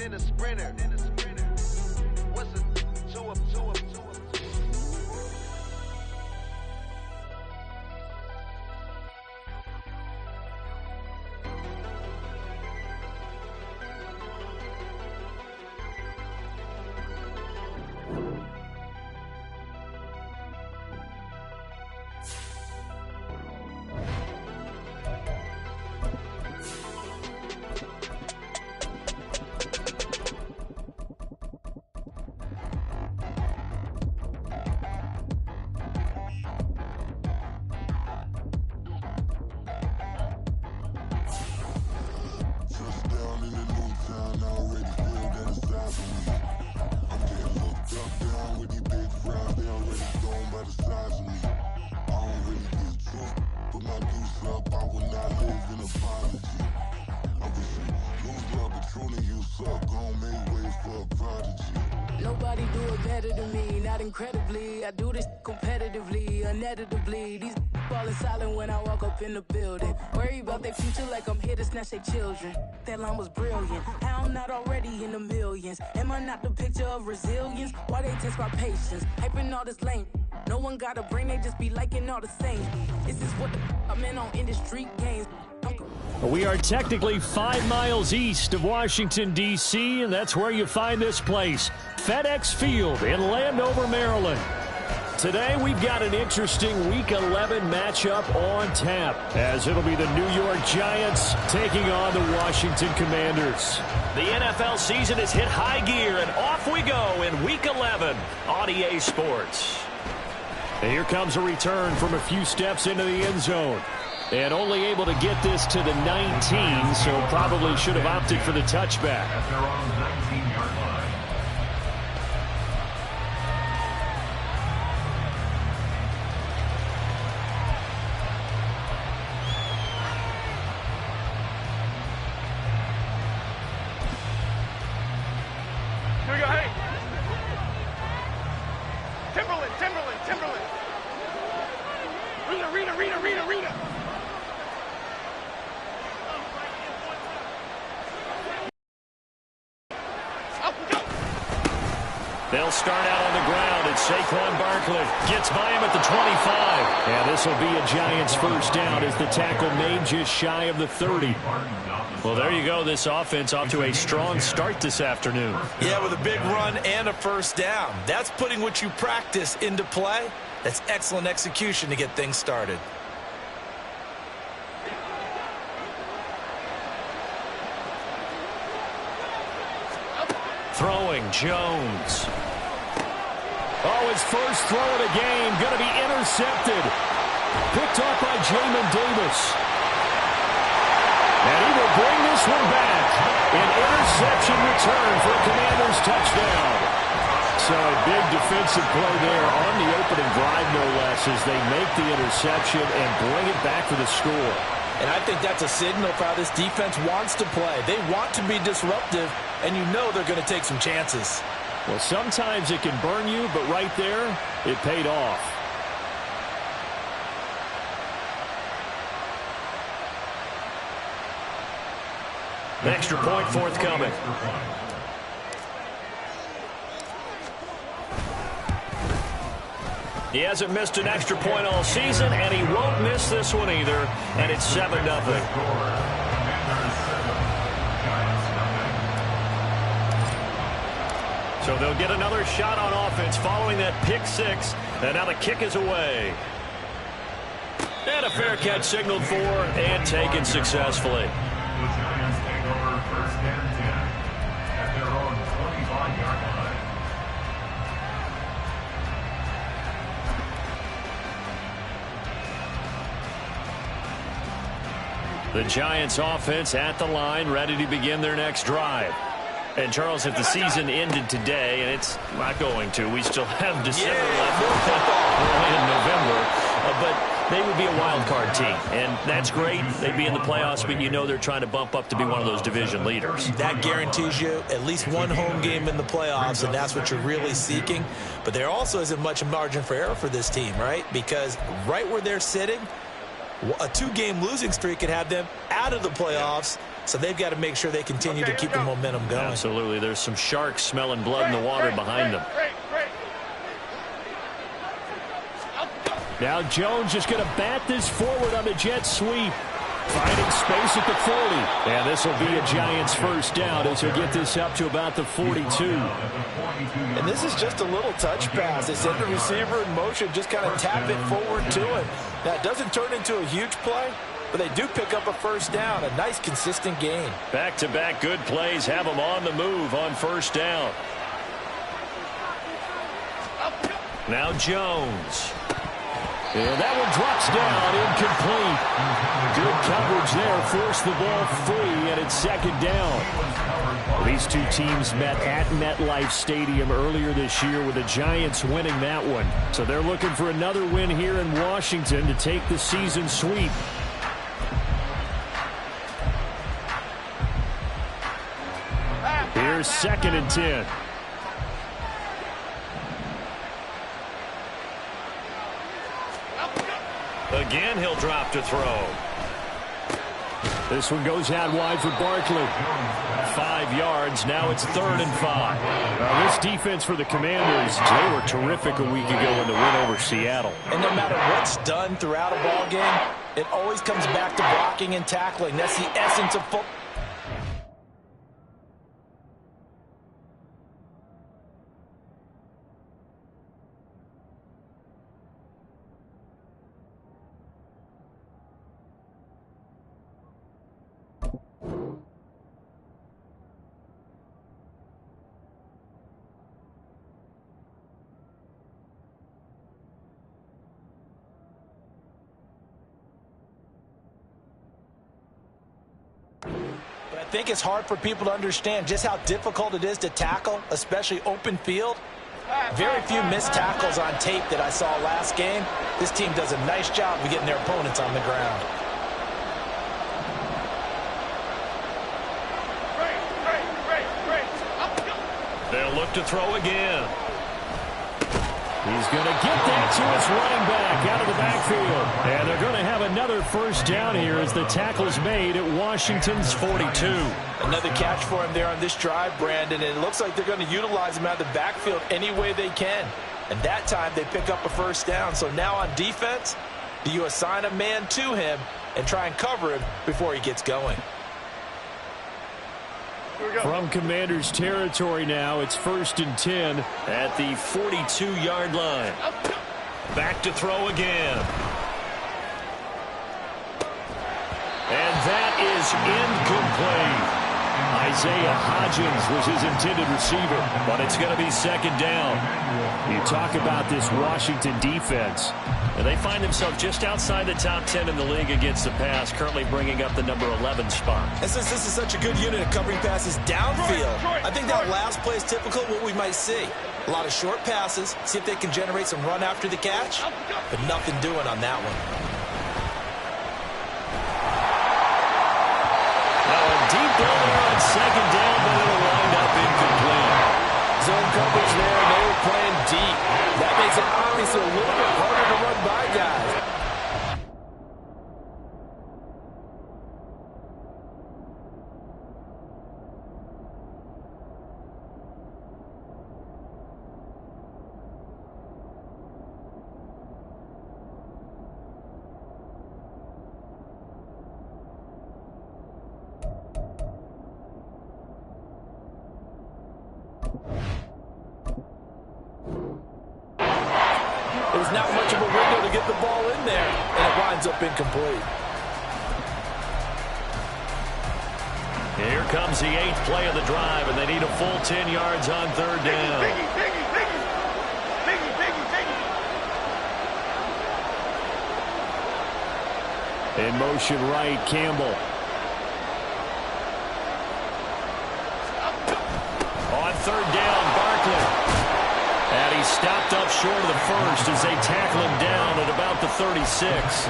in a sprinter. What's a two up? Nobody do it better than me, not incredibly. I do this competitively, uneditably. These falling silent when I walk up in the building. Worry about their future like I'm here to snatch their children. That line was brilliant. How I'm not already in the millions? Am I not the picture of resilience? Why they test my patience? Hyping all this lame. No one got a brain, they just be liking all the same. This is what the I'm in on industry games. We are technically 5 miles east of Washington, D.C., and that's where you find this place, FedEx Field in Landover, Maryland. Today, we've got an interesting Week 11 matchup on tap, as it'll be the New York Giants taking on the Washington Commanders. The NFL season has hit high gear, and off we go in Week 11 on EA Sports. And here comes a return from a few steps into the end zone. And only able to get this to the 19, so probably should have opted for the touchback. At their own 19-yard line. Here we go, hey. Timberland. Rita. They'll start out on the ground, and Saquon Barkley gets by him at the 25. And this will be a Giants first down as the tackle made just shy of the 30. Well, there you go. This offense off to a strong start this afternoon. Yeah, with a big run and a first down. That's putting what you practice into play. That's excellent execution to get things started. Throwing, Jones. Oh, his first throw of the game, going to be intercepted. Picked off by Jamin Davis. And he will bring this one back. An interception return for a Commanders touchdown. So a big defensive play there on the opening drive, no less, as they make the interception and bring it back for the score. And I think that's a signal for how this defense wants to play. They want to be disruptive, and you know they're going to take some chances. Well, sometimes it can burn you, but right there, it paid off. Extra point forthcoming. He hasn't missed an extra point all season, and he won't miss this one either, and it's 7-0. So they'll get another shot on offense following that pick six, and now the kick is away. And a fair catch signaled for and taken successfully. The Giants take over first and 10 at their own 25-yard line. The Giants offense at the line, ready to begin their next drive. And, Charles, if the season ended today, and it's not going to, we still have December left in November, but they would be a wild card team. And that's great. They'd be in the playoffs, but you know they're trying to bump up to be one of those division leaders. That guarantees you at least one home game in the playoffs, and that's what you're really seeking. But there also isn't much margin for error for this team, right? Because right where they're sitting, A 2-game losing streak could have them out of the playoffs, so they've got to make sure they continue to keep the momentum going. Absolutely. There's some sharks smelling blood in the water behind them. Now Jones just going to bat this forward on the jet sweep. Finding space at the 40. And this will be a Giants first down as he'll get this up to about the 42. And this is just a little touch pass. They send the receiver in motion, just kind of tap it forward to him. That doesn't turn into a huge play, but they do pick up a first down. A nice, consistent gain. Back-to-back good plays have them on the move on first down. Now Jones. And that one drops down, incomplete. Good coverage there, forced the ball free, and it's second down. Well, these two teams met at MetLife Stadium earlier this year with the Giants winning that one. So they're looking for another win here in Washington to take the season sweep. Here's 2nd and 10. Again, he'll drop to throw. This one goes out wide for Barkley. 5 yards. Now it's 3rd and 5. This defense for the Commanders, they were terrific a week ago in the win over Seattle. And no matter what's done throughout a ball game, it always comes back to blocking and tackling. That's the essence of football. I think it's hard for people to understand just how difficult it is to tackle, especially open field. Very few missed tackles on tape that I saw last game. This team does a nice job of getting their opponents on the ground. They'll look to throw again. He's going to get that to his running back out of the backfield. And they're going to have another first down here as the tackle's made at Washington's 42. Another catch for him there on this drive, Brandon, and it looks like they're going to utilize him out of the backfield any way they can. And that time they pick up a first down. So now on defense, do you assign a man to him and try and cover him before he gets going? From Commanders territory now, it's 1st and 10 at the 42-yard line. Back to throw again. And that is incomplete. Isaiah Hodgins was his intended receiver, but it's going to be 2nd down. You talk about this Washington defense. And they find themselves just outside the top 10 in the league against the pass, currently bringing up the number 11 spot. And since this is such a good unit of covering passes downfield, I think that last play is typical of what we might see. A lot of short passes, see if they can generate some run after the catch, but nothing doing on that one. Now a deep ball there on 2nd down, but it'll wind up incomplete. Zone coverage there, they were playing deep. That makes it obviously a little bit harder to run by guys. There's not much of a window to get the ball in there, and it winds up incomplete. Here comes the 8th play of the drive, and they need a full 10 yards on 3rd down. In motion right, Campbell. On 3rd down, Barkley. And he stopped up short of the first as they tackle him down at about the 36.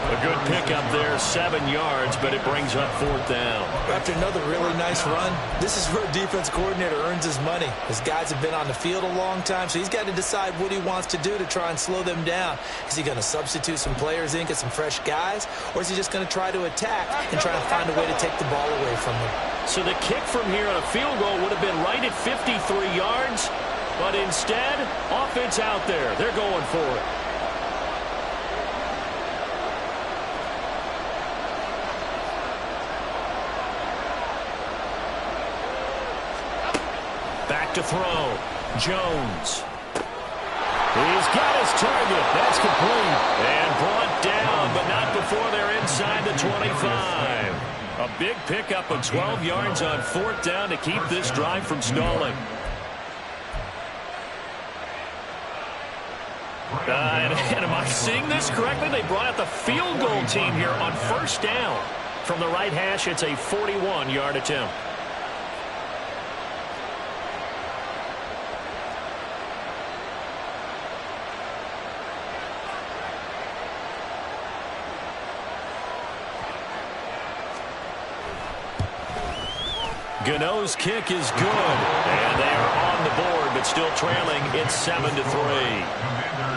A good pickup there, 7 yards, but it brings up 4th down. After another really nice run, this is where a defense coordinator earns his money. His guys have been on the field a long time, so he's got to decide what he wants to do to try and slow them down. Is he going to substitute some players in, get some fresh guys, or is he just going to try to attack and try to find a way to take the ball away from them? So the kick from here on a field goal would have been right at 53 yards, but instead, offense out there. They're going for it. Back to throw. Jones. He's got his target. That's complete. And brought down, but not before they're inside the 25. A big pickup of 12 yards on 4th down to keep this drive from stalling. And am I seeing this correctly? They brought out the field goal team here on 1st down. From the right hash, it's a 41-yard attempt. Gano's kick is good, and they are on the board, but still trailing. It's 7-3.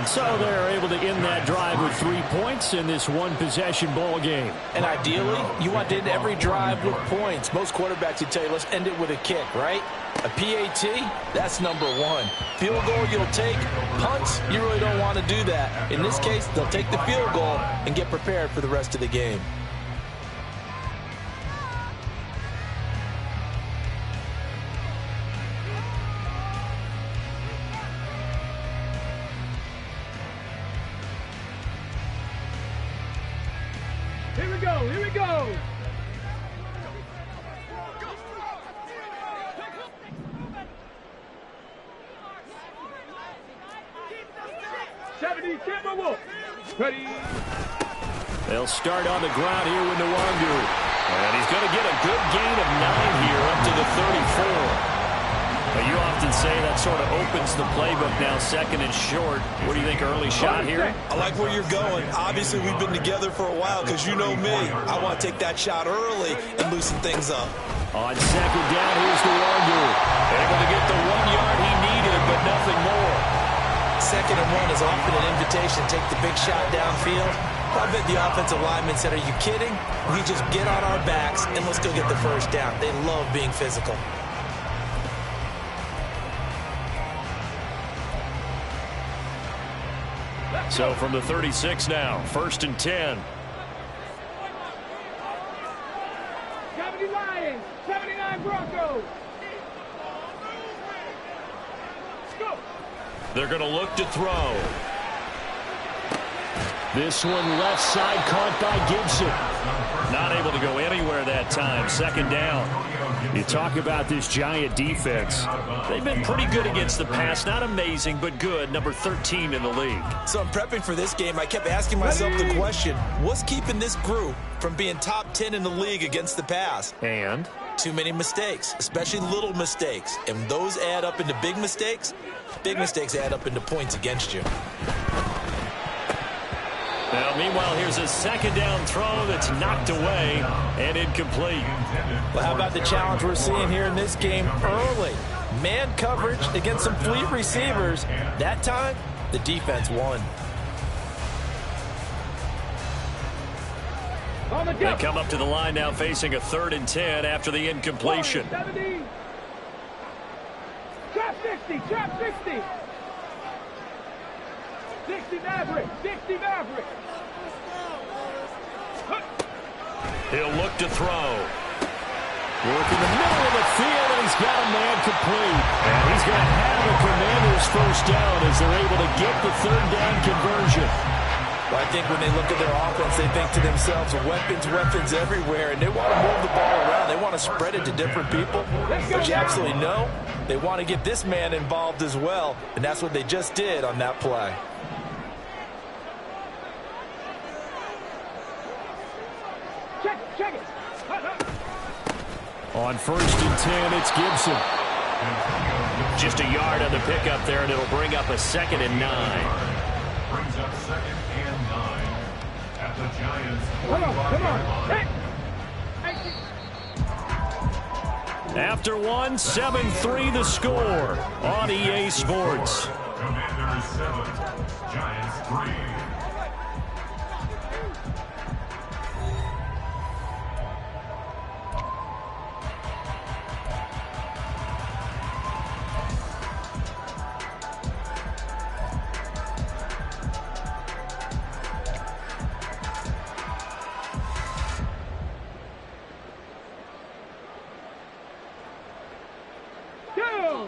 So they're able to end that drive with 3 points in this one-possession ball game. And ideally, you want to end every drive with points. Most quarterbacks would tell you, let's end it with a kick, right? A PAT, that's number 1. Field goal you'll take. Punts, you really don't want to do that. In this case, they'll take the field goal and get prepared for the rest of the game. Here we go, here we go. 70, Timberwolves. Ready. They'll start on the ground here with Nwangu. And he's going to get a good gain of 9 here up to the 34. But you often say that sort of opens the playbook now, 2nd and short. What do you think, early shot here? I like where you're going. Obviously, we've been together for a while because you know me. I want to take that shot early and loosen things up. On 2nd down, here's Nwangu. Able to get the 1 yard he needed, but nothing more. 2nd and 1 is often an invitation to take the big shot downfield. I bet the offensive linemen said, are you kidding? We just get on our backs and let's go get the 1st down. They love being physical. So from the 36 now, 1st and 10. 70 Lions, 79 Broncos. Go. They're going to look to throw. This one left side caught by Gibson. Not able to go anywhere that time. 2nd down. You talk about this Giant defense. They've been pretty good against the pass. Not amazing, but good. Number 13 in the league. So I'm prepping for this game. I kept asking myself the question, what's keeping this group from being top 10 in the league against the pass? And? Too many mistakes, especially little mistakes. And those add up into big mistakes. Big mistakes add up into points against you. Now, meanwhile, here's a 2nd down throw that's knocked away and incomplete. Well, how about the challenge we're seeing here in this game early? Man coverage against some fleet receivers. That time, the defense won. They come up to the line now facing a 3rd and 10 after the incompletion. 70. Trap 60, trap 60. 60 Maverick, 60 Maverick. He'll look to throw. Work in the middle of the field, and he's got a man complete. And he's going to have the Commanders' 1st down as they're able to get the 3rd down conversion. Well, I think when they look at their offense, they think to themselves, weapons everywhere, and they want to move the ball around. They want to spread it to different people. But you absolutely know they want to get this man involved as well, and that's what they just did on that play. Check it. On 1st and 10, it's Gibson. Just a yard on the pickup there, and it'll bring up a 2nd and 9. Brings up 2nd and 9 at the Giants' Come on. 45-yard line. Hey. After one, 7-3 the score on EA Sports. Commanders 7, Giants 3.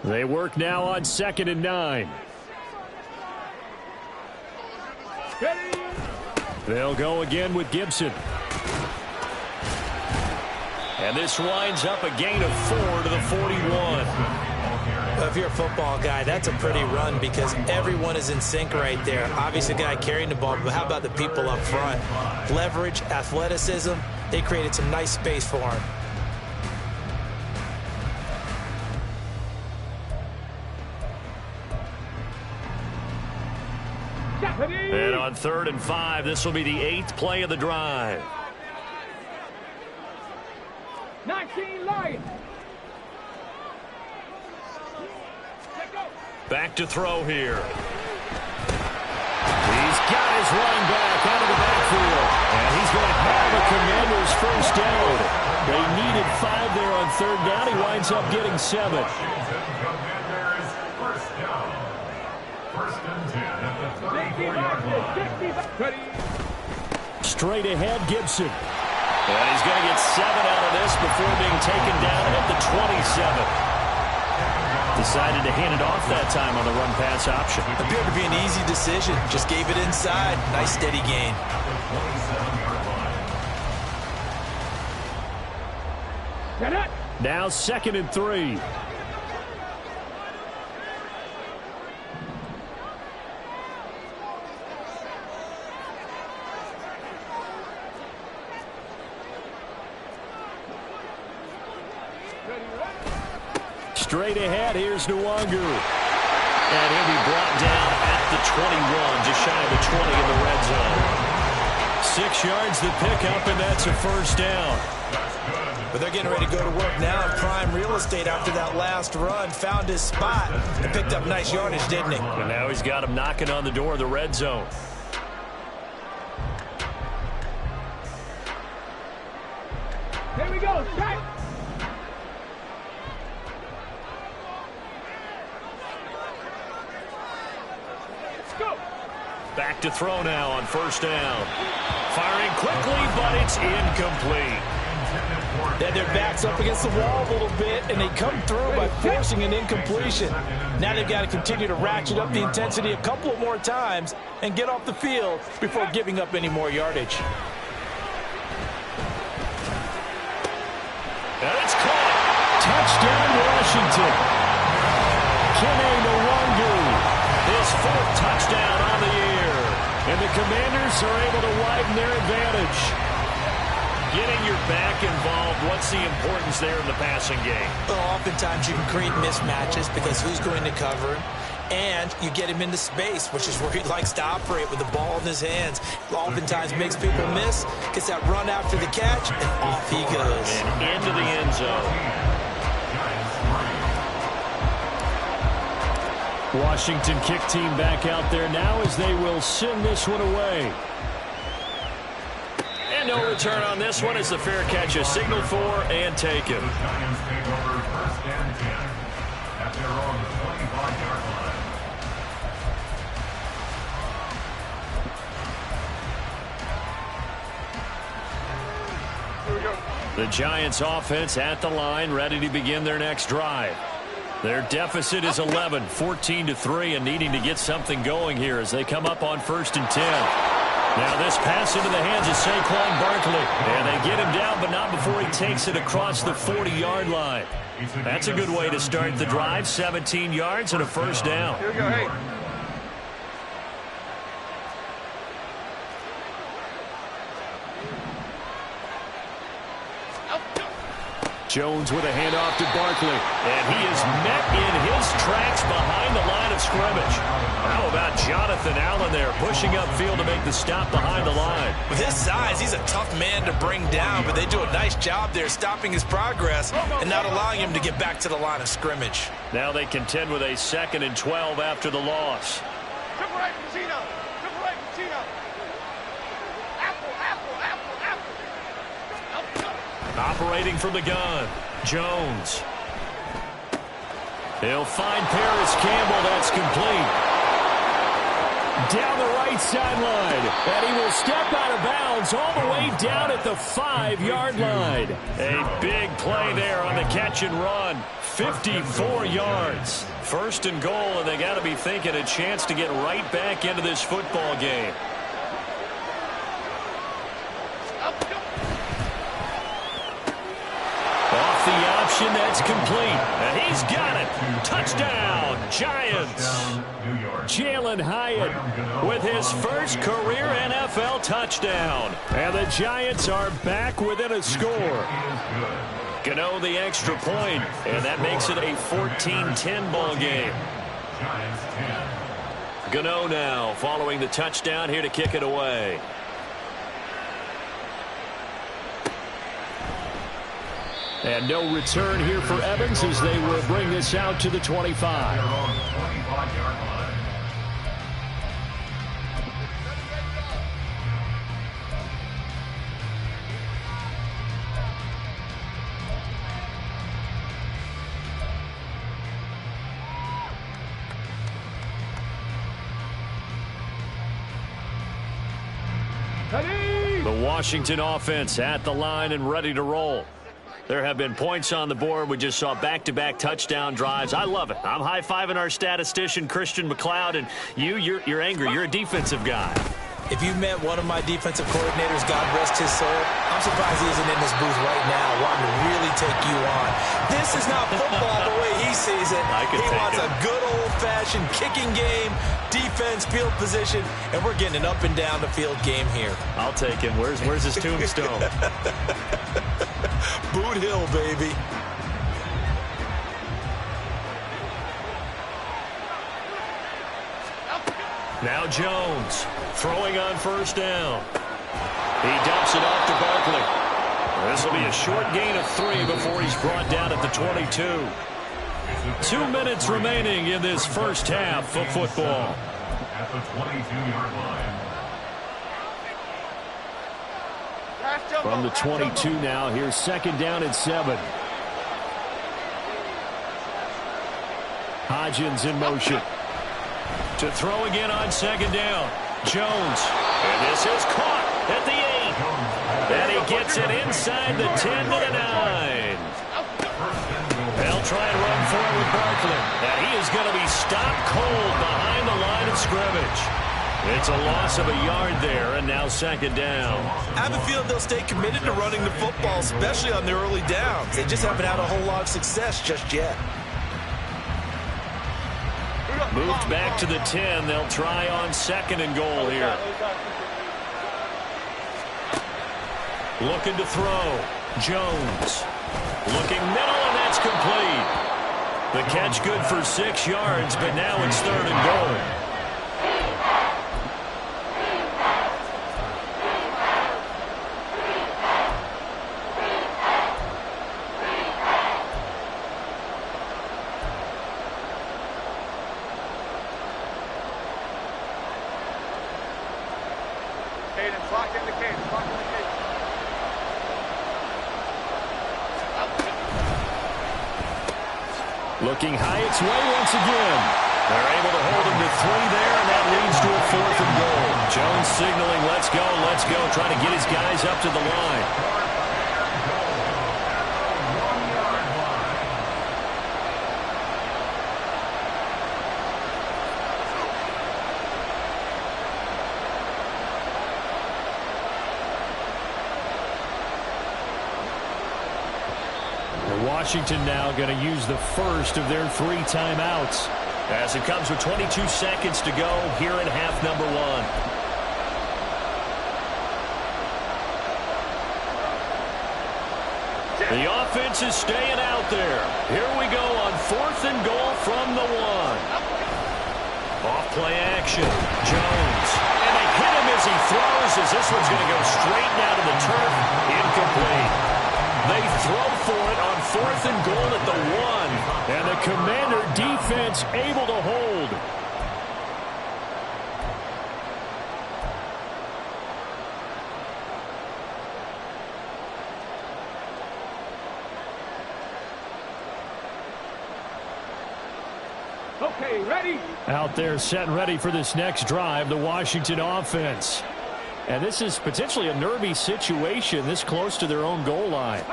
They work now on 2nd and 9. They'll go again with Gibson. And this winds up a gain of 4 to the 41. Well, if you're a football guy, that's a pretty run because everyone is in sync right there. Obviously, the guy carrying the ball, but how about the people up front? Leverage, athleticism, they created some nice space for him. And on 3rd and 5, this will be the 8th play of the drive. 19 Lions. Back to throw here. He's got his running back out of the backfield. And he's going to have a Commanders first down. They needed 5 there on 3rd down. He winds up getting 7. Commanders first down. 1st and 10 at the 34-yard line. Straight ahead, Gibson. And he's going to get 7 out of this before being taken down at the 27. Decided to hand it off that time on the run-pass option. Appeared to be an easy decision. Just gave it inside. Nice steady gain. Now 2nd and 3. Straight ahead, here's Nwangu. And he'll be brought down at the 21, just shy of the 20 in the red zone. 6 yards the pickup, and that's a first down. But they're getting ready to go to work now in prime real estate after that last run. Found his spot and picked up nice yardage, didn't he? And now he's got him knocking on the door of the red zone. Here we go. Strike. Back to throw now on 1st down. Firing quickly, but it's incomplete. They had their backs up against the wall a little bit, and they come through by forcing an incompletion. Now they've got to continue to ratchet up the intensity a couple more times and get off the field before giving up any more yardage. And it's caught. Touchdown, Washington. Kene Nwangu, his 4th touchdown on the year. And the Commanders are able to widen their advantage. Getting your back involved, what's the importance there in the passing game? Well, oftentimes you can create mismatches because who's going to cover him? And you get him into space, which is where he likes to operate with the ball in his hands. Oftentimes makes people miss, gets that run after the catch, and off he goes. And into the end zone. Washington kick team back out there now as they will send this one away. And no return on this one as the fair catch is signaled for and taken. The Giants take over 1st and 10 at their own 25-yard line. The Giants offense at the line, ready to begin their next drive. Their deficit is 11, 14-3, and needing to get something going here as they come up on 1st and 10. Now this pass into the hands of Saquon Barkley. And they get him down, but not before he takes it across the 40-yard line. That's a good way to start the drive, 17 yards and a first down. Here we go. Hey. Jones with a handoff to Barkley. And he is met in his tracks behind the line of scrimmage. How about Jonathan Allen there pushing upfield to make the stop behind the line? With his size, he's a tough man to bring down, but they do a nice job there stopping his progress and not allowing him to get back to the line of scrimmage. Now they contend with a 2nd and 12 after the loss. Triple right, Pacino. Triple right, Pacino. Apple, apple, apple, apple. Operating from the gun, Jones. He'll find Paris Campbell. That's complete. Down the right sideline. And he will step out of bounds all the way down at the 5-yard line. A big play there on the catch and run. 54 yards. 1st and goal, and they got to be thinking a chance to get right back into this football game. Off the option, that's complete. And he's got it. Touchdown, Giants. Jalen Hyatt with his first career NFL touchdown. And the Giants are back within a score. Gano the extra point, and that makes it a 14-10 ball game. Gano now following the touchdown here to kick it away. And no return here for Evans as they will bring this out to the 25. The Washington offense at the line and ready to roll. There have been points on the board. We just saw back-to-back touchdown drives. I love it. I'm high-fiving our statistician, Christian McLeod, and you're angry. You're a defensive guy. If you met one of my defensive coordinators, God rest his soul, I'm surprised he isn't in this booth right now wanting to really take you on. This is not football the way he sees it. He wants a good old-fashioned kicking game, defense, field position, and we're getting an up and down the field game here. I'll take him. Where's his tombstone? Boot Hill, baby. Now Jones throwing on 1st down. He dumps it off to Barkley. This will be a short gain of 3 before he's brought down at the 22. 2 minutes remaining in this first half of football. At the 22-yard line. From the 22 now, here's 2nd down and 7. Hodgins in motion. To throw again on 2nd down. Jones. And this is caught at the 8. And he gets it inside the 10 to the 9. They'll try and run forward with Barkley. And he is going to be stopped cold behind the line of scrimmage. It's a loss of a yard there, and now 2nd down. I have a feeling they'll stay committed to running the football, especially on their early downs. They just haven't had a whole lot of success just yet. Moved back to the 10. They'll try on 2nd and goal here. Looking to throw. Jones. Looking middle, and that's complete. The catch good for 6 yards, but now it's 3rd and goal. Looking Hyatt's way once again. They're able to hold him to 3 there, and that leads to a 4th and goal. Jones signaling, let's go, trying to get his guys up to the line. Washington now going to use the first of their 3 timeouts as it comes with 22 seconds to go here in half number 1. The offense is staying out there. Here we go on 4th and goal from the 1. Off-play action. Jones. And they hit him as he throws, as this one's going to go straight down to the turf. Incomplete. They throw for it on 4th and goal at the 1. And the Commander defense able to hold. Okay, ready? Out there set and ready for this next drive, the Washington offense. And this is potentially a nervy situation this close to their own goal line.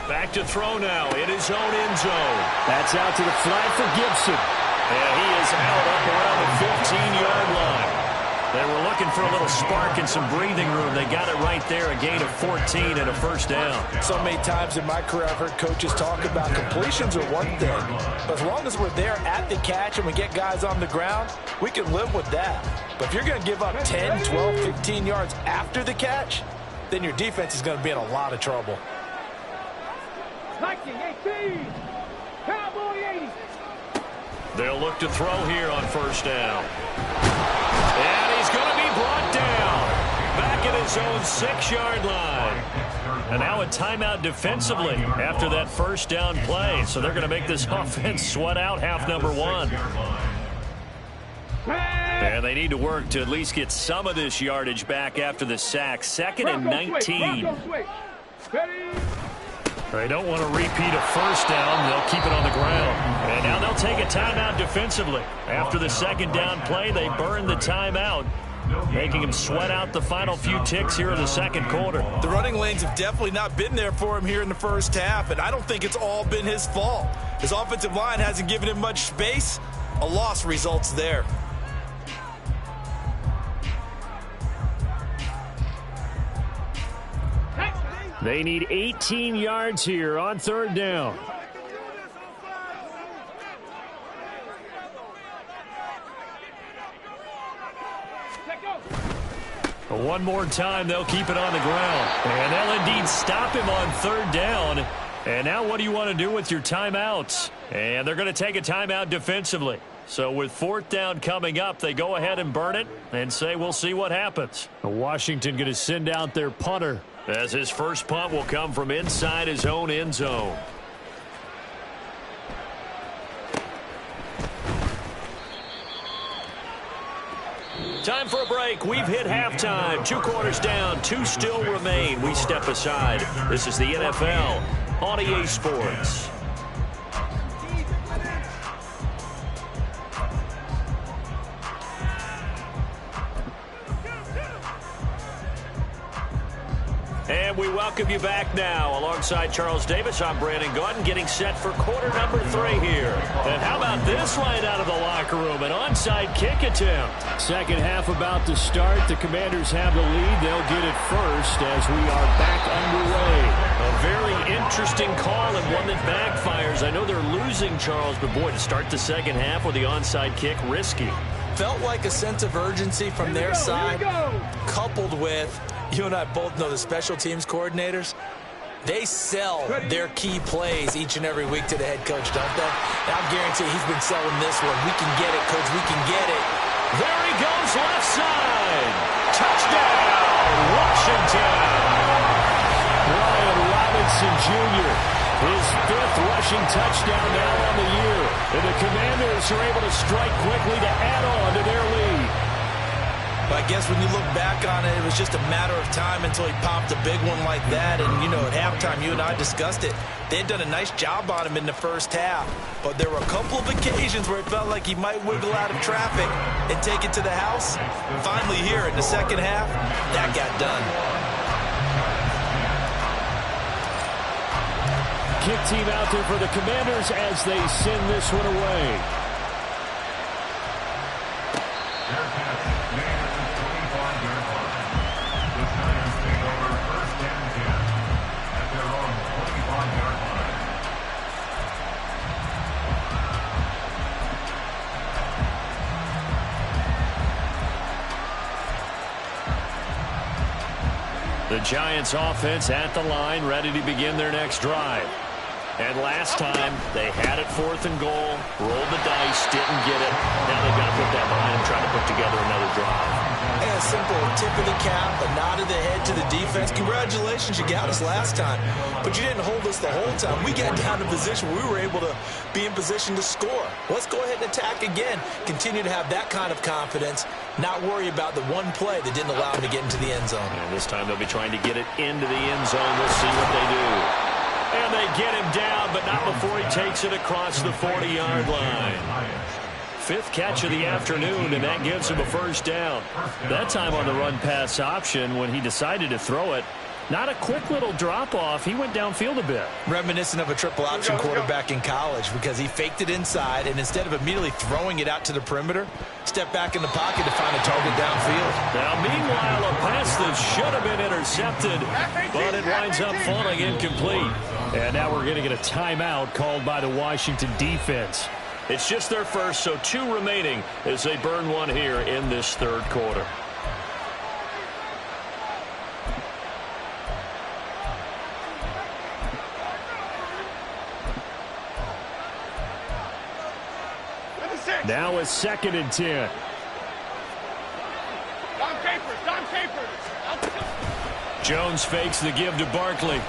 Back to throw now in his own end zone. That's out to the flat for Gibson. And he is out up around the 15-yard line. They were looking for a little spark and some breathing room. They got it right there, a gain of 14 and a first down. So many times in my career I've heard coaches talk about completions are one thing. But as long as we're there at the catch and we get guys on the ground, we can live with that. But if you're going to give up 10, 12, 15 yards after the catch, then your defense is going to be in a lot of trouble. 19, 18, Cowboy 80. They'll look to throw here on first down. And he's going to be brought down. Back at his own 6-yard line. And now a timeout defensively after that first down play. So they're going to make this offense sweat out half number 1. And they need to work to at least get some of this yardage back after the sack. 2nd and 19. They don't want to repeat a first down. They'll keep it on the ground. And now they'll take a timeout defensively. After the second down play, they burn the timeout, making him sweat out the final few ticks here in the second quarter. The running lanes have definitely not been there for him here in the first half, and I don't think it's all been his fault. His offensive line hasn't given him much space. A loss results there. They need 18 yards here on 3rd down. One more time, they'll keep it on the ground. And they'll indeed stop him on 3rd down. And now what do you want to do with your timeouts? And they're going to take a timeout defensively. So with 4th down coming up, they go ahead and burn it and say we'll see what happens. Washington going to send out their punter, as his first punt will come from inside his own end zone. Time for a break. We've hit halftime. 2 quarters down. 2 still remain. We step aside. This is the NFL on EA Sports. And we welcome you back now. Alongside Charles Davis, I'm Brandon Gaudin, getting set for quarter number 3 here. And how about this right out of the locker room? An onside kick attempt. Second half about to start. The Commanders have the lead. They'll get it first as we are back underway. A very interesting call and one that backfires. I know they're losing, Charles, but boy, to start the second half with the onside kick, risky. Felt like a sense of urgency from their side, coupled with, you and I both know the special teams coordinators, they sell their key plays each and every week to the head coach, don't they? And I guarantee he's been selling this one. We can get it, coach. We can get it. There he goes, left side. Touchdown, Washington. Brian Robinson Jr., his 5th rushing touchdown now on the year. And the Commanders are able to strike quickly to add on to their lead. But I guess when you look back on it, it was just a matter of time until he popped a big one like that. And, you know, at halftime, you and I discussed it. They had done a nice job on him in the first half. But there were a couple of occasions where it felt like he might wiggle out of traffic and take it to the house. Finally here in the second half, that got done. Kick team out there for the Commanders as they send this one away. The The Giants offense at the line, ready to begin their next drive. And last time, they had it 4th and goal, rolled the dice, didn't get it. Now they've got to put that behind them, try to put together another drive. And a simple tip of the cap, a nod of the head to the defense. Congratulations, you got us last time. But you didn't hold us the whole time. We got down to position where we were able to be in position to score. Let's go ahead and attack again. Continue to have that kind of confidence, not worry about the one play that didn't allow them to get into the end zone. And this time they'll be trying to get it into the end zone. We'll see what they do. And they get him down, but not before he takes it across the 40-yard line. 5th catch of the afternoon, and that gives him a first down. That time on the run-pass option, when he decided to throw it, not a quick little drop-off. He went downfield a bit. Reminiscent of a triple option quarterback in college because he faked it inside, and instead of immediately throwing it out to the perimeter, stepped back in the pocket to find a target downfield. Now, meanwhile, a pass that should have been intercepted, but it winds up falling incomplete. And now we're going to get a timeout called by the Washington defense. It's just their first, so 2 remaining as they burn one here in this 3rd quarter. Now a 2nd and 10. Dom Capers. Jones fakes the give to Barkley.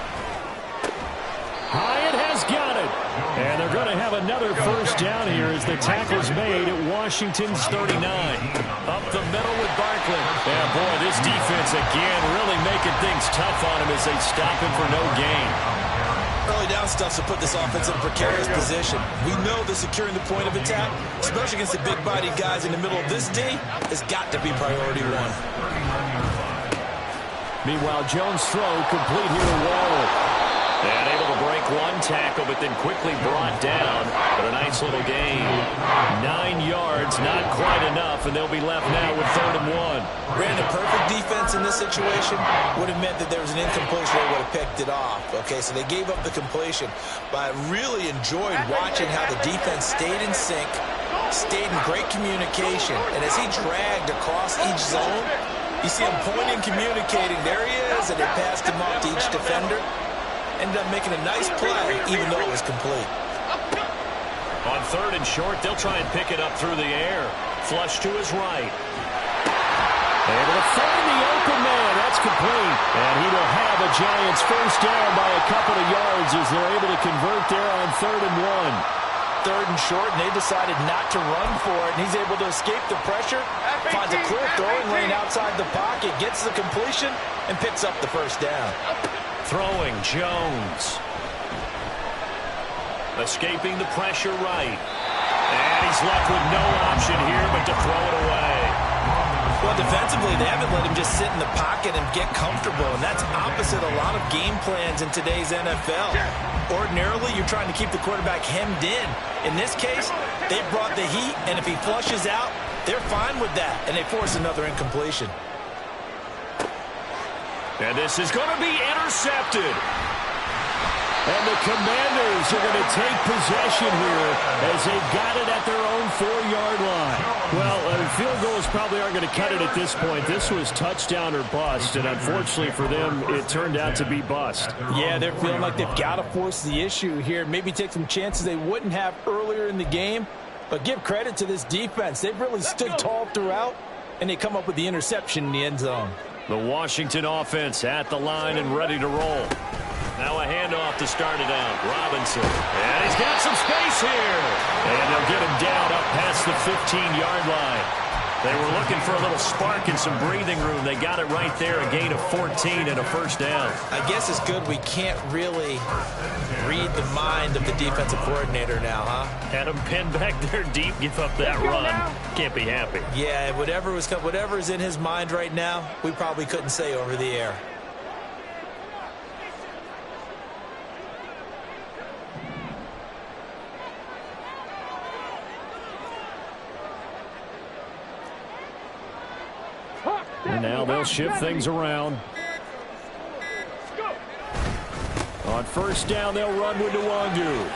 Hyatt has got it. And they're going to have another first down here as the tackle's made at Washington's 39. Up the middle with Barkley. And boy, this defense again really making things tough on him as they stop him for no gain. Early down stuff to put this offense in a precarious position. We know that securing the point of attack, especially against the big-bodied guys in the middle of this D, has got to be priority 1. Meanwhile, Jones' throw complete here to Waller. And able to break one tackle, but then quickly brought down. But a nice little gain. 9 yards, not quite enough, and they'll be left now with 3rd and 1. Brandon, perfect defense in this situation would have meant that there was an incompletion. They would have picked it off. Okay, so they gave up the completion. But I really enjoyed watching how the defense stayed in sync, stayed in great communication. And as he dragged across each zone, you see him pointing, communicating. There he is, and they passed him off to each defender. Ended up making a nice play, even though it was complete. On 3rd and short, they'll try and pick it up through the air. Flush to his right. Able to find the open man. That's complete. And he will have a Giants first down by a couple of yards as they're able to convert there on 3rd and 1. 3rd and short, and they decided not to run for it. And he's able to escape the pressure, finds a clear throwing lane outside the pocket, gets the completion, and picks up the first down. Throwing Jones. Escaping the pressure right. And he's left with no option here but to throw it away. Well, defensively, they haven't let him just sit in the pocket and get comfortable, and that's opposite a lot of game plans in today's NFL. Ordinarily, you're trying to keep the quarterback hemmed in. In this case, they brought the heat, and if he flushes out, they're fine with that, and they force another incompletion. And this is going to be intercepted. And the Commanders are going to take possession here as they've got it at their own 4-yard line. Well, field goals probably aren't going to cut it at this point. This was touchdown or bust, and unfortunately for them, it turned out to be bust. Yeah, they're feeling like they've got to force the issue here. Maybe take some chances they wouldn't have earlier in the game. But give credit to this defense. They've really stood tall throughout, and they come up with the interception in the end zone. The Washington offense at the line and ready to roll. Now a handoff to start it out. Robinson. And he's got some space here. And they'll get him down up past the 15-yard line. They were looking for a little spark and some breathing room. They got it right there, a gain of 14 and a first down. I guess it's good we can't really read the mind of the defensive coordinator now, huh? Had him pinned back there deep, give up that run. Can't be happy. Yeah, whatever's in his mind right now, we probably couldn't say over the air. And now they'll shift things around. On first down, they'll run with Nwangu.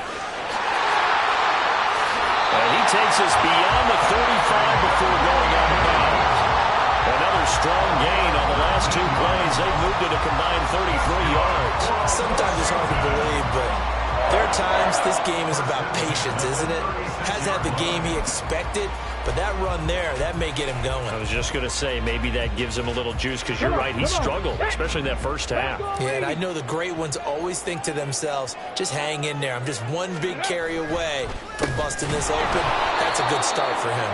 And he takes us beyond the 35 before going out of bounds. Another another strong gain on the last 2 plays. They've moved it a combined 33 yards. Sometimes it's hard to believe, but there are times this game is about patience, isn't it? Hasn't had the game he expected, but that run there, that may get him going. I was just going to say, maybe that gives him a little juice, because you're right, he struggled, especially in that first half. Yeah, and I know the great ones always think to themselves, just hang in there. I'm just one big carry away from busting this open. That's a good start for him.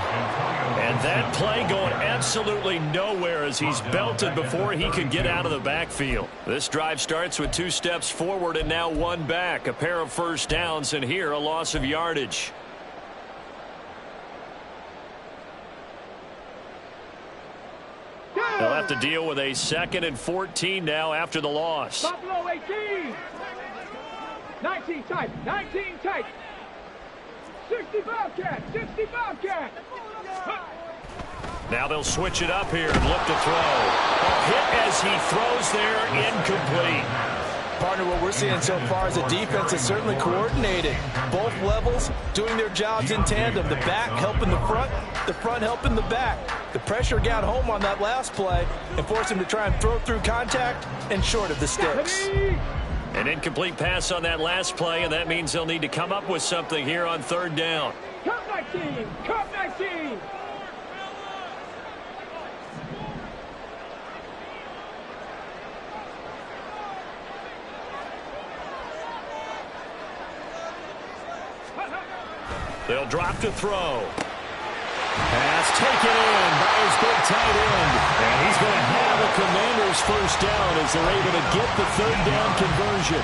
And that play going absolutely nowhere as he's belted before he could get out of the backfield. This drive starts with 2 steps forward and now 1 back. A pair of first downs, and here a loss of yardage. They'll have to deal with a 2nd and 14 now after the loss. Buffalo 18. 19 tight. 19 tight. 60 Bobcat. 60 Bobcat. Now they'll switch it up here and look to throw. A hit as he throws there, incomplete. Partner, what we're seeing so far is the defense is certainly coordinated. Both levels doing their jobs in tandem. The back helping the front helping the back. The pressure got home on that last play and forced him to try and throw through contact and short of the sticks. An incomplete pass on that last play, and that means they'll need to come up with something here on 3rd down. Cup 19. Cup 19. They'll drop to throw. Pass taken in by his big tight end. And he's going to have a Commanders first down as they're able to get the 3rd down conversion.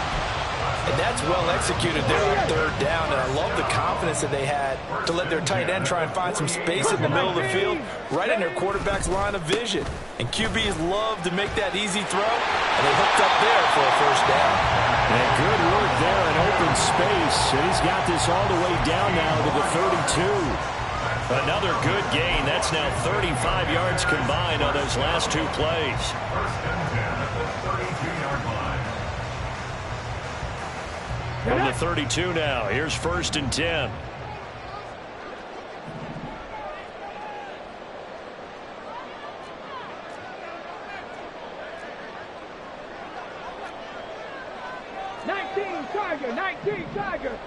And that's well executed there on 3rd down. And I love the confidence that they had to let their tight end try and find some space in the middle of the field, right in their quarterback's line of vision. And QBs love to make that easy throw, and they hooked up there for a first down. And good work there in open space. And he's got this all the way down now to the 32. Another good gain. That's now 35 yards combined on those last 2 plays. From the 32 now, here's 1st and 10. Tiger. 19 Tiger.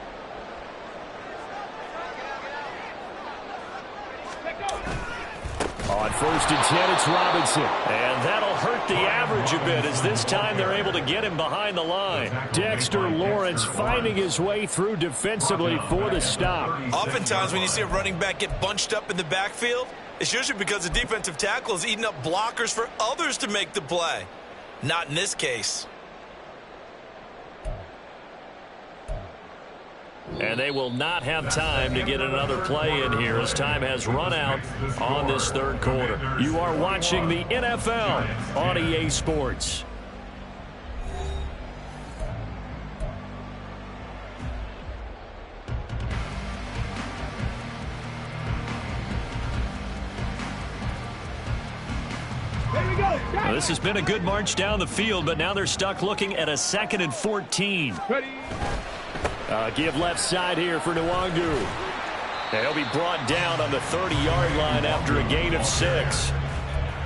On 1st and 10, it's Robinson. And that'll hurt the average a bit as this time they're able to get him behind the line. Dexter Lawrence finding his way through defensively for the stop. Oftentimes when you see a running back get bunched up in the backfield, it's usually because the defensive tackle is eating up blockers for others to make the play. Not in this case. And they will not have time to get another play in here as time has run out on this 3rd quarter. You are watching the NFL on EA Sports. Well, this has been a good march down the field, but now they're stuck looking at a 2nd and 14. Ready. Give left side here for Nwangu. And he'll be brought down on the 30-yard line after a gain of 6.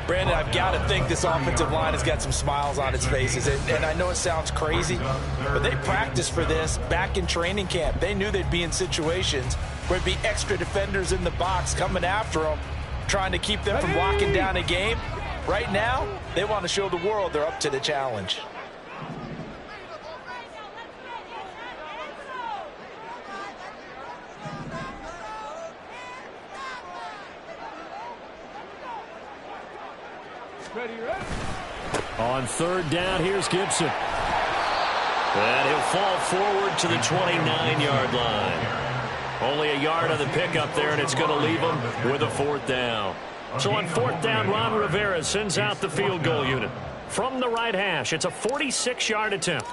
Brandon, I've got to think this offensive line has got some smiles on its faces. And I know it sounds crazy, but they practiced for this back in training camp. They knew they'd be in situations where it'd be extra defenders in the box coming after them, trying to keep them from locking down a game. Right now, they want to show the world they're up to the challenge. Ready, ready. On 3rd down, here's Gibson. And he'll fall forward to the 29-yard line. Only a yard on the pickup there, and it's going to leave him with a 4th down. So on 4th down, Ron Rivera sends out the field goal unit. From the right hash, it's a 46-yard attempt.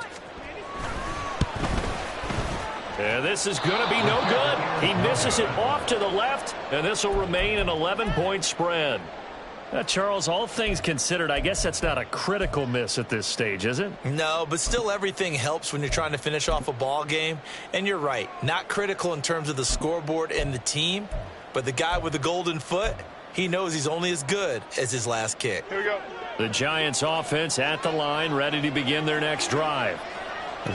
And this is going to be no good. He misses it off to the left, and this will remain an 11-point spread. Charles, all things considered, I guess that's not a critical miss at this stage, is it? No, but still everything helps when you're trying to finish off a ball game. And you're right, not critical in terms of the scoreboard and the team, but the guy with the golden foot, He knows he's only as good as his last kick. Here we go. The Giants offense at the line, ready to begin their next drive.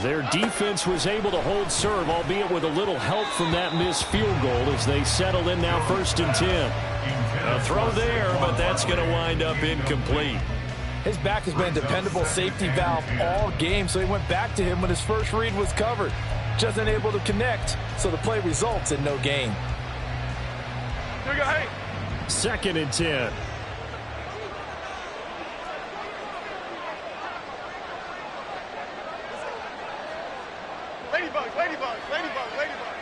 Their defense was able to hold serve, albeit with a little help from that missed field goal as they settle in now 1st and 10. A throw there, but that's going to wind up incomplete. His back has been a dependable safety valve all game, so he went back to him when his first read was covered. Just unable to connect, so the play results in no gain. Here we go. Hey. 2nd and 10. Ladybugs, ladybugs, ladybugs, ladybugs.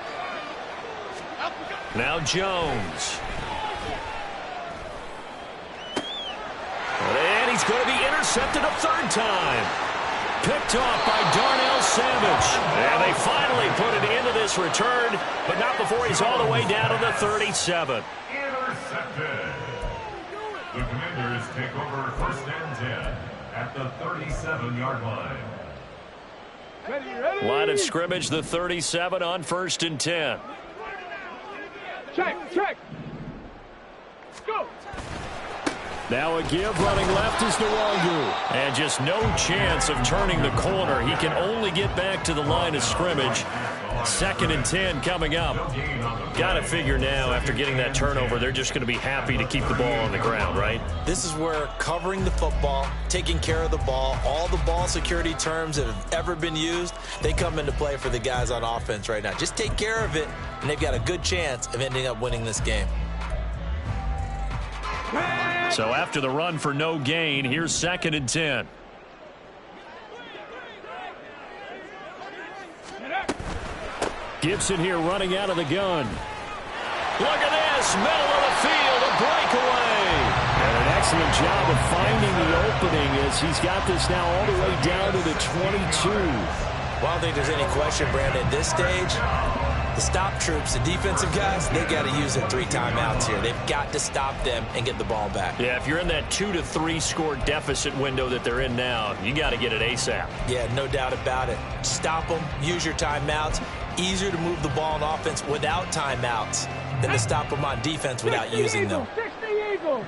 Now Jones. And he's going to be intercepted a 3rd time. Picked off by Darnell Savage. And they finally put it into this return, but not before he's all the way down to the 37. Intercepted. The Commanders take over 1st and 10 at the 37-yard line. Ready. Line of scrimmage, the 37 on 1st and 10. Check. Go. Now a give, running left is Nwangu. And just no chance of turning the corner. He can only get back to the line of scrimmage. 2nd and 10 coming up. Got to figure now, after getting that turnover, they're just going to be happy to keep the ball on the ground, right? This is where covering the football, taking care of the ball, all the ball security terms that have ever been used, they come into play for the guys on offense right now. Just take care of it, and they've got a good chance of ending up winning this game. So after the run for no gain, here's 2nd and 10. Gibson here running out of the gun. Look at this, middle of the field, a breakaway. And an excellent job of finding the opening as he's got this now all the way down to the 22. Well, I don't think there's any question, Brandon, at this stage, the stop troops, the defensive guys, they got to use their 3 timeouts here. They've got to stop them and get the ball back. Yeah, if you're in that 2 to 3 score deficit window that they're in now, you got to get it ASAP. Yeah, no doubt about it. Stop them, use your timeouts. Easier to move the ball on offense without timeouts than to stop them on defense without using them. 60 Eagles.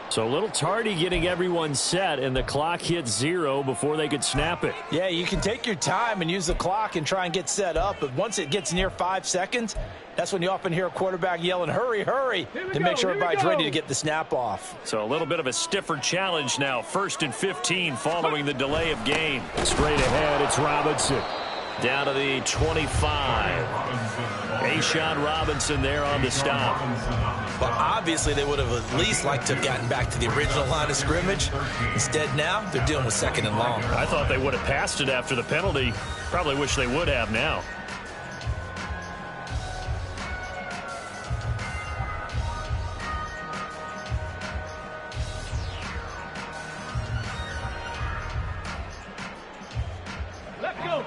So a little tardy getting everyone set, and the clock hit 0 before they could snap it. Yeah, you can take your time and use the clock and try and get set up, but once it gets near 5 seconds, that's when you often hear a quarterback yelling, hurry, hurry, to make sure everybody's ready to get the snap off. So a little bit of a stiffer challenge now. 1st and 15 following the delay of game. Straight ahead, it's Robinson. Down to the 25. A'Shawn Robinson there on the stop. But obviously they would have at least liked to have gotten back to the original line of scrimmage. Instead now, they're dealing with 2nd and long. I thought they would have passed it after the penalty. Probably wish they would have now. Let's go.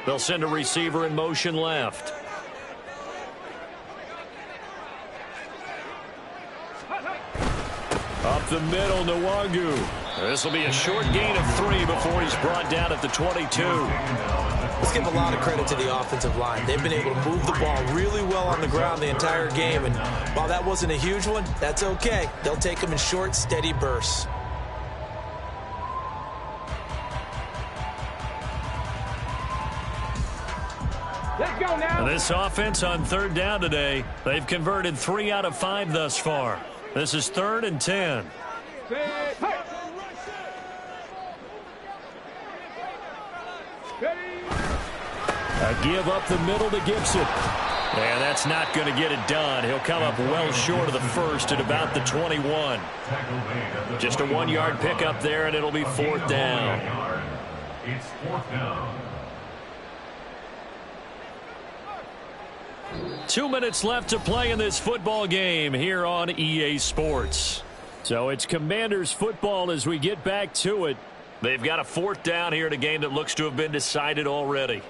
They'll send a receiver in motion left. Up the middle, Nwangu. This will be a short gain of 3 before he's brought down at the 22. Let's give a lot of credit to the offensive line. They've been able to move the ball really well on the ground the entire game, and while that wasn't a huge one, that's okay. They'll take them in short, steady bursts. Let's go now. This offense on 3rd down today, they've converted 3 out of 5 thus far. This is 3rd and 10. Set. Hey. Ready. A give up the middle to Gibson. And that's not going to get it done. He'll come up well short of the first at about the 21. Just a 1-yard pickup there, and it'll be 4th down. It's 4th down. 2 minutes left to play in this football game here on EA Sports. So it's Commanders football as we get back to it. They've got a 4th down here in a game that looks to have been decided already.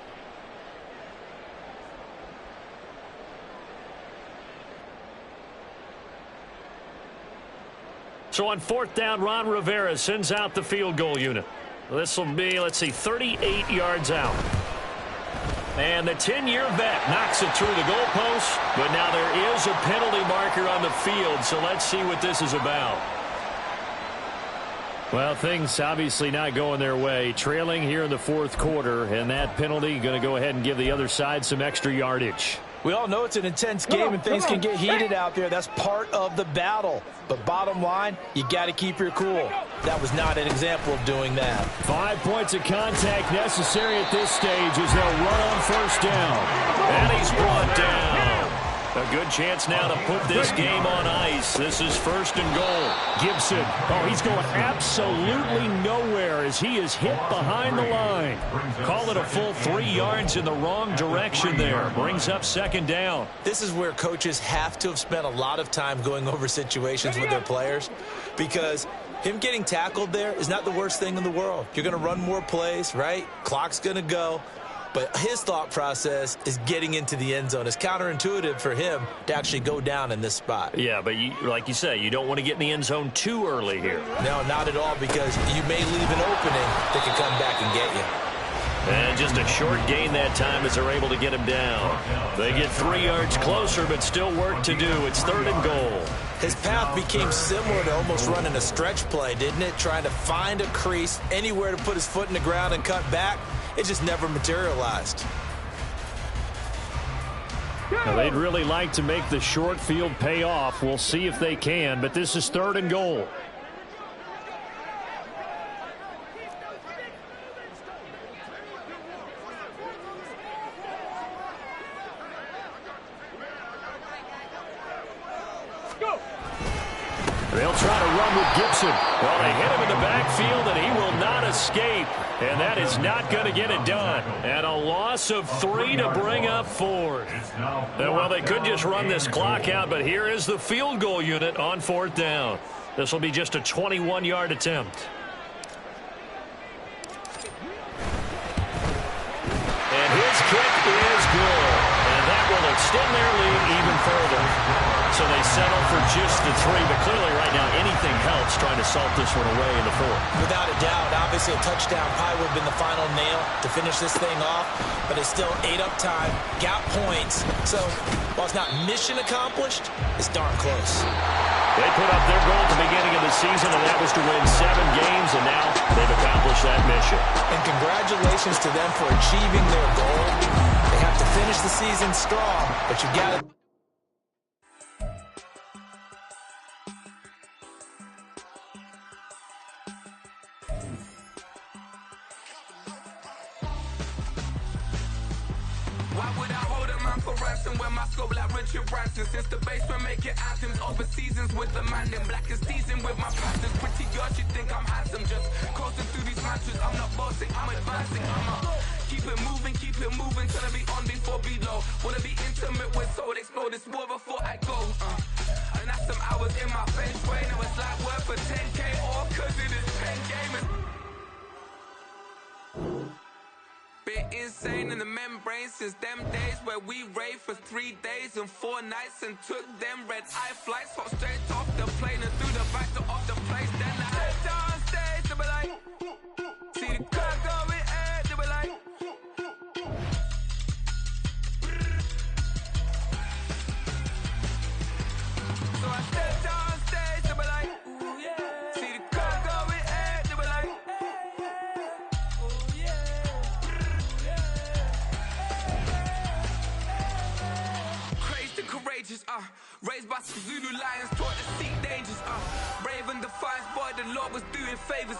So on 4th down, Ron Rivera sends out the field goal unit. This will be, let's see, 38 yards out. And the 10-year vet knocks it through the goalpost, but now there is a penalty marker on the field, so let's see what this is about. Well, things obviously not going their way. Trailing here in the 4th quarter, and that penalty going to go ahead and give the other side some extra yardage. We all know it's an intense game and things can get heated out there. That's part of the battle. But bottom line, you got to keep your cool. That was not an example of doing that. 5 points of contact necessary at this stage as they'll run on 1st down. And he's brought down. A good chance now to put this game on ice. This is 1st and goal. Gibson. Oh, he's going absolutely nowhere as he is hit behind the line. Call it a full 3 yards in the wrong direction there. Brings up 2nd down. This is where coaches have to have spent a lot of time going over situations with their players, because him getting tackled there is not the worst thing in the world. You're going to run more plays, right? Clock's going to go. But his thought process is getting into the end zone. It's counterintuitive for him to actually go down in this spot. Yeah, but like you say, you don't want to get in the end zone too early here. No, not at all, because you may leave an opening that can come back and get you. And just a short gain that time as they're able to get him down. They get 3 yards closer, but still work to do. It's 3rd and goal. His path became similar to almost running a stretch play, didn't it? Trying to find a crease, anywhere to put his foot in the ground and cut back. It just never materialized. Now, they'd really like to make the short field pay off. We'll see if they can, but this is 3rd and goal. They'll try to run with Gibson. Well, they hit him in the backfield, and he will not escape. And that is not going to get it done. And a loss of 3 to bring up 4th. Well, they could just run this clock out, but here is the field goal unit on 4th down. This will be just a 21-yard attempt. And his kick is good. And that will extend their lead even further. So they settle for just the 3, but clearly right now anything helps trying to salt this one away in the 4th. Without a doubt, obviously a touchdown probably would have been the final nail to finish this thing off, but it's still 8 up time, got points. So while it's not mission accomplished, it's darn close. They put up their goal at the beginning of the season, and that was to win 7 games, and now they've accomplished that mission. And congratulations to them for achieving their goal. They have to finish the season strong, but you got to... Why would I hold a man for ransom when my scope like Richard Branson? Since the basement making anthems over seasons with the man in black is seasoned with my passions. Pretty girls, you think I'm handsome, just coasting through these mantras. I'm not bossing, I'm advancing. Keep it moving, trying to be on before below. Wanna be intimate with soul, explode this war before I go. And that's some hours in my bench way. Now it's like work for 10K all cause it is pen gaming. Been insane in the membrane since them days where we raved for 3 days and 4 nights and took them red-eye flights, hop straight off the plane and through the back door of the place. Then I head down stage, they were like, see the crowd going ahead, they were like, so I stepped down stage, they were like, ooh yeah, see the crowd going ahead, they were like, ooh yeah. Courageous, raised by some Zulu lions, taught to seek dangers, brave and defiant, boy, the Lord was doing favors.